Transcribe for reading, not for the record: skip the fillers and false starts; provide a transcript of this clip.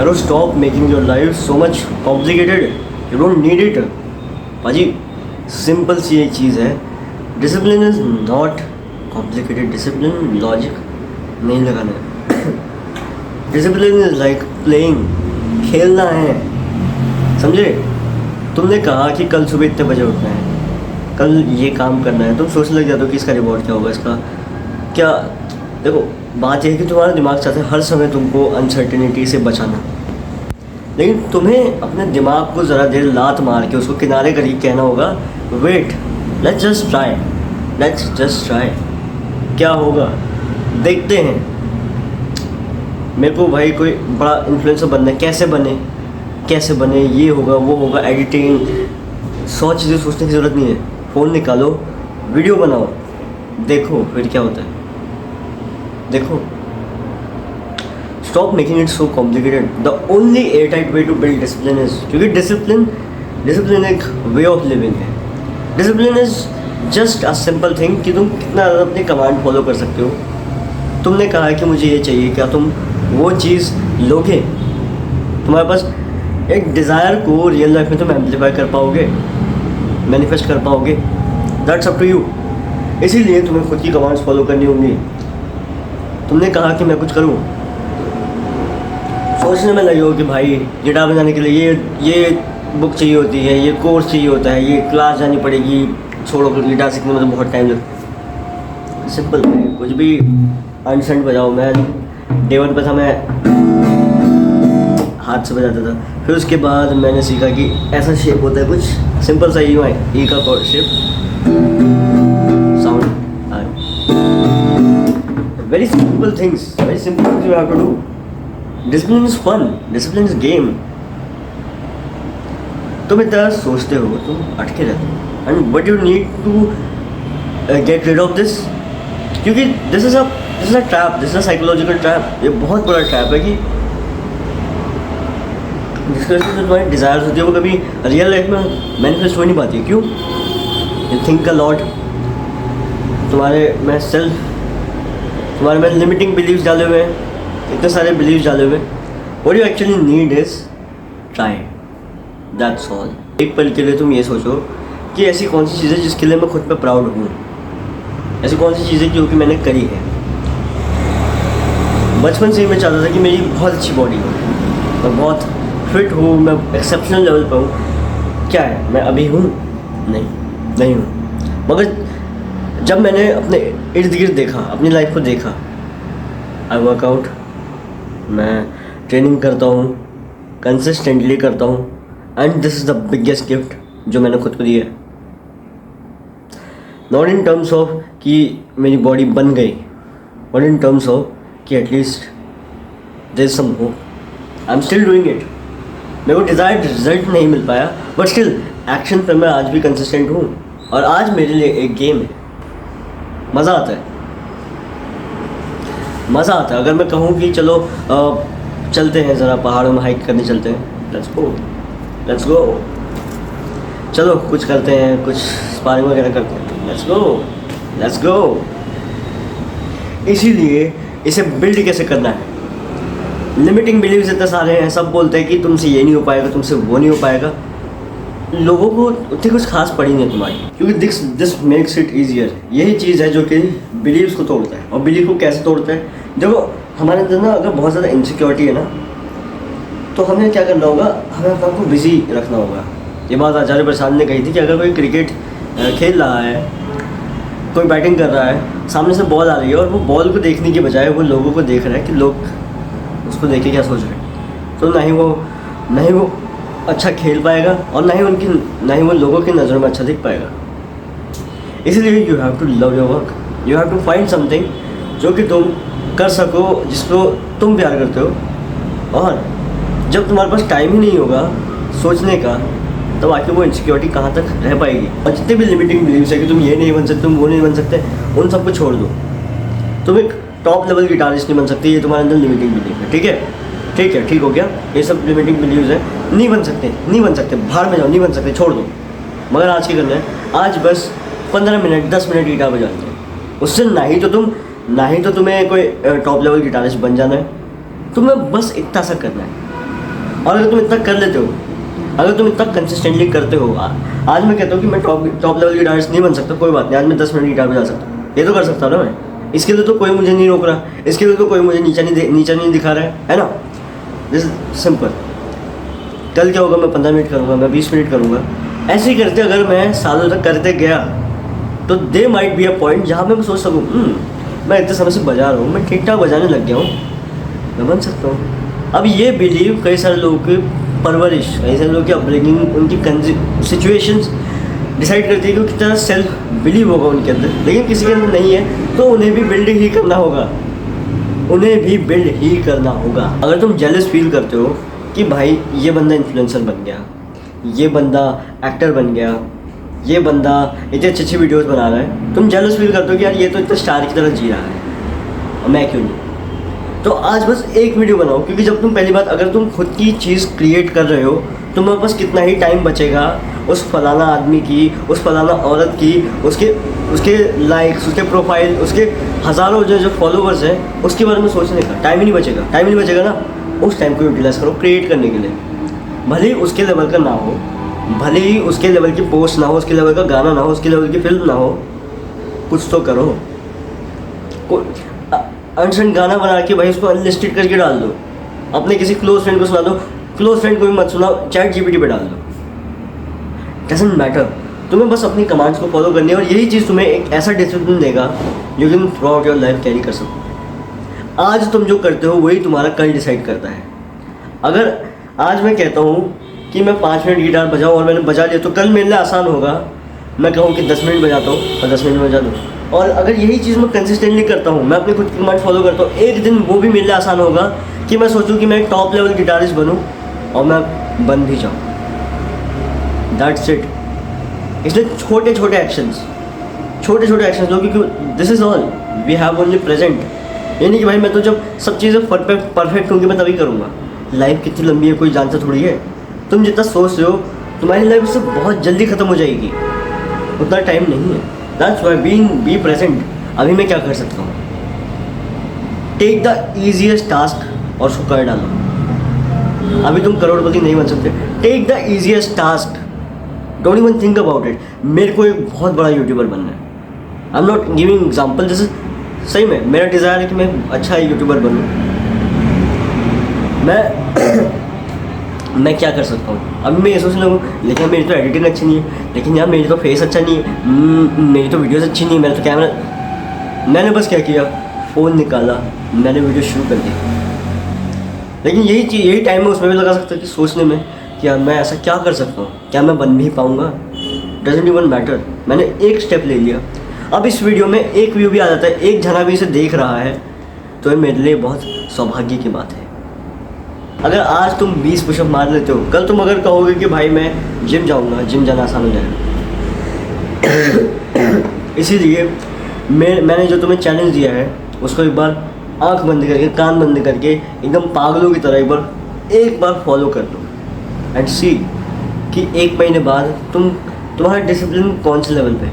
यारो stop making your life so much complicated, you don't need it. भाजी simple सी एक चीज़ है, discipline is not complicated, discipline logic नहीं लगाना है। डिसिप्लिन इज़ लाइक प्लेइंग, खेलना है, समझे। तुमने कहा कि कल सुबह इतने बजे उठना है, कल ये काम करना है, तुम सोचने लग जाते हो कि इसका रिवॉर्ड क्या होगा, इसका क्या। देखो बात यह है कि तुम्हारा दिमाग चाहता है हर समय तुमको अनसर्टेनिटी से बचाना, लेकिन तुम्हें अपने दिमाग को ज़रा देर लात मार के उसको किनारे करीब कहना होगा, वेट, लेट्स जस्ट ट्राई, क्या होगा देखते हैं। मेरे को भाई कोई बड़ा इन्फ्लुएंसर बनना है, कैसे बने, ये होगा वो होगा, एडिटिंग, 100 चीज़ें सोचने की ज़रूरत नहीं है। फ़ोन निकालो, वीडियो बनाओ, देखो फिर क्या होता है, देखो। Stop making it so complicated. The only air tight way to build discipline is, क्योंकि डिसिप्लिन एक वे ऑफ लिविंग है। Discipline is just a simple thing कि तुम कितना ज़्यादा अपनी कमांड फॉलो कर सकते हो। तुमने कहा है कि मुझे ये चाहिए, क्या तुम वो चीज़ लोगे? तुम्हारे पास एक डिज़ायर को रियल लाइफ में तुम एम्पलीफाई कर पाओगे, मैनिफेस्ट कर पाओगे, दैट्स अप टू यू। इसीलिए तुम्हें खुद की कमांड्स फॉलो करनी होंगी। तुमने कहा कि मैं कुछ करूँ, सोचने में लगे हो कि भाई गिटार बजाने के लिए ये बुक चाहिए होती है, ये कोर्स चाहिए होता है, ये क्लास जानी पड़ेगी, छोड़ो गिटार सीखने में तो बहुत टाइम लगता है। सिंपल है, कुछ भी अनसेंट बजाओ। मैं डे 1 पर था, मैं हाथ से बजाता था, फिर उसके बाद मैंने सीखा कि ऐसा शेप होता है, कुछ सिंपल सा ई का chord shape, sound, very simple things you have to do. Discipline is fun, discipline is game. तुम इतना सोचते हो, तुम अटके रहते हो, and but you need to get rid of this, क्योंकि this is a trap, this is a psychological trap. ये बहुत बड़ा ट्रैप है कि जिसकी वजह से जो तुम्हारी डिज़ायर्स होती है वो कभी रियल लाइफ में मैनिफेस्ट हो नहीं पाती है। क्यों? यू थिंक अ लॉट, तुम्हारे में लिमिटिंग बिलीव्स डाले हुए हैं, इतने सारे बिलीव्स डाले हुए हैं। What you actually need is try, that's all. एक पल के लिए तुम ये सोचो कि ऐसी कौन सी चीज़ है जिसके लिए मैं खुद पे प्राउड हूँ, ऐसी कौन सी चीज़ है जो कि मैंने करी है। बचपन से ही मैं चाहता था कि मेरी बहुत अच्छी बॉडी हो, मैं बहुत फिट हूँ, मैं एक्सेप्शनल लेवल पर हूँ। क्या है, मैं अभी हूँ? नहीं हूँ। मगर जब मैंने अपने इर्द गिर्द देखा, अपनी लाइफ को देखा, आई वर्कआउट, मैं ट्रेनिंग करता हूँ, कंसिस्टेंटली करता हूँ, and this is the biggest gift जो मैंने खुद को दिया है। नॉट इन टर्म्स ऑफ कि मेरी बॉडी बन गई, बट इन टर्म्स ऑफ कि at least there is some hope, I am still doing it. मेरे को डिज़ायर्ड रिजल्ट नहीं मिल पाया, बट स्टिल एक्शन पर मैं आज भी कंसिस्टेंट हूँ, और आज मेरे लिए एक गेम है। मज़ा आता है। अगर मैं कहूँ कि चलो चलते हैं ज़रा पहाड़ों में हाइक करने चलते हैं, लेट्स गो, चलो कुछ करते हैं, कुछ स्पारिंग वगैरह करते हैं, लेट्स गो। इसीलिए इसे बिल्ड कैसे करना है। लिमिटिंग बिलीव्स इतने सारे हैं, सब बोलते हैं कि तुमसे ये नहीं हो पाएगा, तुमसे वो नहीं हो पाएगा। लोगों को उतनी कुछ खास पड़ी नहीं तुम्हारी, क्योंकि दिस मेक्स इट ईजियर। यही चीज़ है जो कि बिलीव्स को तोड़ता है। और बिलीव को कैसे तोड़ता है? देखो हमारे अंदर ना अगर बहुत ज़्यादा इनसिक्योरिटी है ना, तो हमें क्या करना होगा, हमें अपने आप को बिजी रखना होगा। ये बात आचार्य प्रसाद ने कही थी कि अगर कोई क्रिकेट खेल रहा है, कोई बैटिंग कर रहा है, सामने से बॉल आ रही है, और वो बॉल को देखने के बजाय वो लोगों को देख रहा है कि लोग उसको देख के क्या सोच रहे हैं, तो ना ही वो अच्छा खेल पाएगा, और ना ही वो लोगों की नज़रों में अच्छा दिख पाएगा। इसलिए you have to love your work, you have to find something जो कि तुम कर सको, जिसको तुम प्यार करते हो। और जब तुम्हारे पास टाइम ही नहीं होगा सोचने का, तब आके वो इनसिक्योरिटी कहाँ तक रह पाएगी। और जितने भी लिमिटिंग बिलीव्स है कि तुम ये नहीं बन सकते, तुम वो नहीं बन सकते, उन सबको छोड़ दो। तुम एक टॉप लेवल गिटारिस्ट नहीं बन सकते, ये तुम्हारे अंदर लिमिटिंग बिलीव है। ठीक हो गया, ये सब लिमिटिंग बिलीव्स है। नहीं बन सकते, भाड़ में जाओ, नहीं बन सकते, छोड़ दो। मगर आज क्या करना है, आज बस 15 मिनट 10 मिनट गिटार बजानी है। उससे ना ही तो तुम्हें कोई टॉप लेवल गिटारिस्ट बन जाना है, तुम्हें बस इतना सा करना है। और अगर तुम इतना कर लेते हो, अगर तुम इतना कंसिस्टेंटली करते हो, आज मैं कहता हूँ कि मैं टॉप लेवल गिटारिस्ट नहीं बन सकता, कोई बात नहीं, आज मैं 10 मिनट गिटार बजा सकता हूँ, ये तो कर सकता हूँ ना मैं। इसके लिए तो कोई मुझे नहीं रोक रहा, इसके लिए तो कोई मुझे नीचा नहीं दिखा रहा है ना। This simple. कल क्या होगा, मैं 15 मिनट करूँगा, मैं 20 मिनट करूँगा, ऐसे ही करते अगर मैं सालों तक करते गया तो they might be a point जहाँ मैं सोच सकूँ मैं इतने समय से बजा रहा हूँ, मैं ठीक ठाक बजाने लग गया हूँ, मैं बन सकता हूँ। अब ये बिलीव कई सारे लोगों की परवरिश, कई सारे लोगों की अपब्रिंगिंग, उनकी सिचुएशंस डिसाइड करती है कि कितना सेल्फ बिलीव होगा उनके अंदर, लेकिन किसी के अंदर नहीं है तो उन्हें भी बिल्ड ही करना होगा, उन्हें भी बिल्ड ही करना होगा। अगर तुम जेलस फील करते हो कि भाई ये बंदा इन्फ्लुएंसर बन गया, ये बंदा एक्टर बन गया, ये बंदा इतने अच्छी वीडियोस बना रहा है, तुम जेलस फील करते हो कि यार ये तो इतना स्टार की तरह जी रहा है और मैं क्यों नहीं, तो आज बस एक वीडियो बनाओ। क्योंकि जब तुम पहली बात अगर तुम खुद की चीज़ क्रिएट कर रहे हो, तुम्हारे पास कितना ही टाइम बचेगा उस फलाना आदमी की, उस फलाना औरत की, उसके लाइक्स, उसके प्रोफाइल, उसके हज़ारों जो फॉलोवर्स हैं उसके बारे में सोचने का टाइम ही नहीं बचेगा। टाइम ही नहीं बचेगा ना, उस टाइम को यूटिलाइज करो क्रिएट करने के लिए। भले ही उसके लेवल का ना हो, भले ही उसके लेवल की पोस्ट ना हो, उसके लेवल का गाना ना हो, उसके लेवल की फिल्म ना हो, कुछ तो करो। अनसेंट गाना बना के भाई उसको अनलिस्टेड करके डाल दो, अपने किसी क्लोज फ्रेंड को सुना दो, क्लोज फ्रेंड को भी मत सुनाओ, चैट जीपीटी पे डाल दो, डजंट मैटर। तुम्हें बस अपनी कमांड्स को फॉलो करनी है और यही चीज़ तुम्हें एक ऐसा डिसिप्लिन देगा जो कि तुम through out your life carry कर सको। आज तुम जो करते हो वही तुम्हारा कल डिसाइड करता है। अगर आज मैं कहता हूँ कि मैं 5 मिनट गिटार बजाऊँ और मैंने बजा लिया तो कल मेरे लिए आसान होगा मैं कहूँ कि 10 मिनट बजाता हूँ और 10 मिनट बजा दूँ। और अगर यही चीज़ मैं कंसिस्टेंटली करता हूँ, मैं अपनी खुद की कमांड फॉलो करता हूँ, एक दिन वो भी मेरे लिए आसान होगा कि मैं सोचूं कि मैं एक टॉप लेवल गिटारिस्ट बनूं और मैं बन भी जाऊँ। That's it. इसलिए छोटे छोटे एक्शंस लो, क्योंकि this is all we have only present. यानी कि भाई मैं तो जब सब चीज़ें परफेक्ट होंगी मैं तभी करूँगा। लाइफ कितनी लंबी है कोई जानता थोड़ी है। तुम जितना सोच रहे हो तुम्हारी लाइफ उससे बहुत जल्दी ख़त्म हो जाएगी, उतना टाइम नहीं है। That's why be present. अभी मैं क्या कर सकता हूँ, टेक द ईजिएस्ट टास्क और उसको कर डालो। अभी तुम करोड़पति नहीं बन सकते, take the easiest task, don't even think about it. मेरे को एक बहुत बड़ा यूट्यूबर बनना है, I am not giving example, जैसे सही में मेरा डिज़ायर है कि मैं अच्छा यूट्यूबर बनूँ। मैं क्या कर सकता हूँ, अभी मैं ये सोचने लगूँ लेकिन मेरी तो एडिटिंग अच्छी नहीं है, लेकिन यार मेरी तो फेस अच्छा नहीं है, मेरी तो वीडियोस अच्छी नहीं है, मेरा तो कैमरा। मैंने बस क्या किया, फ़ोन निकाला, मैंने वीडियो शुरू कर दी। लेकिन यही टाइम में उसमें भी लगा सकता है कि सोचने में कि यार मैं ऐसा क्या कर सकता हूँ, क्या मैं बन भी पाऊँगा। डजंट इवन मैटर, मैंने एक स्टेप ले लिया। अब इस वीडियो में एक व्यू भी आ जाता है, एक जना भी इसे देख रहा है, तो ये मेरे लिए बहुत सौभाग्य की बात है। अगर आज तुम 20 पुशअप मार लेते हो, कल तुम अगर कहोगे कि भाई मैं जिम जाऊंगा, जिम जाना आसान हो जाएगा। इसीलिए मैंने जो तुम्हें चैलेंज दिया है उसको एक बार आंख बंद करके, कान बंद करके, एकदम पागलों की तरह एक बार फॉलो कर लो एंड सी कि 1 महीने बाद तुम्हारा डिसिप्लिन कौन से लेवल पे है।